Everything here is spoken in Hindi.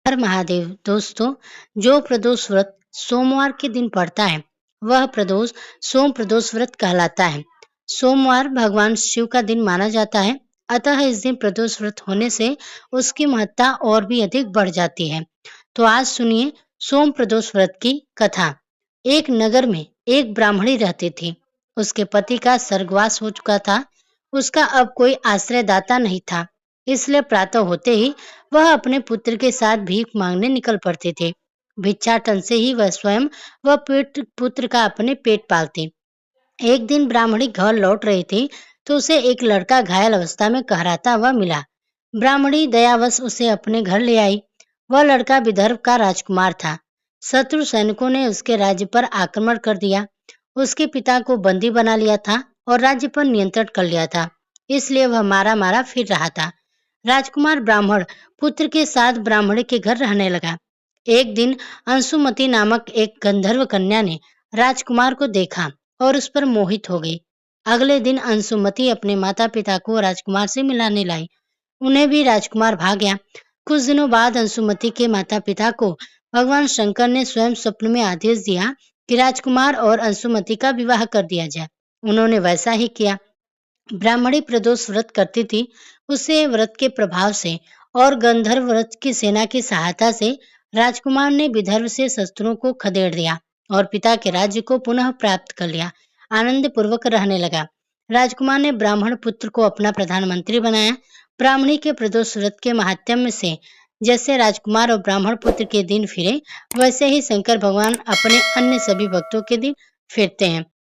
हर महादेव। दोस्तों, जो प्रदोष व्रत सोमवार के दिन पड़ता है वह प्रदोष सोम प्रदोष व्रत कहलाता है। सोमवार भगवान शिव का दिन माना जाता है, अतः इस दिन प्रदोष व्रत होने से उसकी महत्ता और भी अधिक बढ़ जाती है। तो आज सुनिए सोम प्रदोष व्रत की कथा। एक नगर में एक ब्राह्मणी रहती थी। उसके पति का स्वर्गवास हो चुका था। उसका अब कोई आश्रयदाता नहीं था, इसलिए प्रातः होते ही वह अपने पुत्र के साथ भीख मांगने निकल पड़ते थे। भिक्षाटन से ही वह स्वयं व पुत्र का अपने पेट पालती। एक दिन ब्राह्मणी घर लौट रही थी तो उसे एक लड़का घायल अवस्था में कहराता हुआ मिला। ब्राह्मणी दयावश उसे अपने घर ले आई। वह लड़का विदर्भ का राजकुमार था। शत्रु सैनिकों ने उसके राज्य पर आक्रमण कर दिया। उसके पिता को बंदी बना लिया था और राज्य पर नियंत्रण कर लिया था, इसलिए वह मारा मारा फिर रहा था। राजकुमार ब्राह्मण पुत्र के साथ ब्राह्मणी के घर रहने लगा। एक दिन अंशुमति नामक एक गंधर्व कन्या ने राजकुमार को देखा और उस पर मोहित हो गई। अगले दिन अंशुमति अपने माता पिता को राजकुमार से मिलाने लाई। उन्हें भी राजकुमार भा गया। कुछ दिनों बाद अंशुमति के माता पिता को भगवान शंकर ने स्वयं स्वप्न में आदेश दिया कि राजकुमार और अंशुमति का विवाह कर दिया जाए। उन्होंने वैसा ही किया। ब्राह्मणी प्रदोष व्रत करती थी। उसे व्रत के प्रभाव से और गंधर्व व्रत की सेना की सहायता से राजकुमार ने विदर्भ से शस्त्रों को खदेड़ दिया और पिता के राज्य को पुनः प्राप्त कर लिया। आनंद पूर्वक रहने लगा। राजकुमार ने ब्राह्मण पुत्र को अपना प्रधानमंत्री बनाया। ब्राह्मणी के प्रदोष व्रत के महात्म्य से जैसे राजकुमार और ब्राह्मण पुत्र के दिन फिरे, वैसे ही शंकर भगवान अपने अन्य सभी भक्तों के दिन फिरते हैं।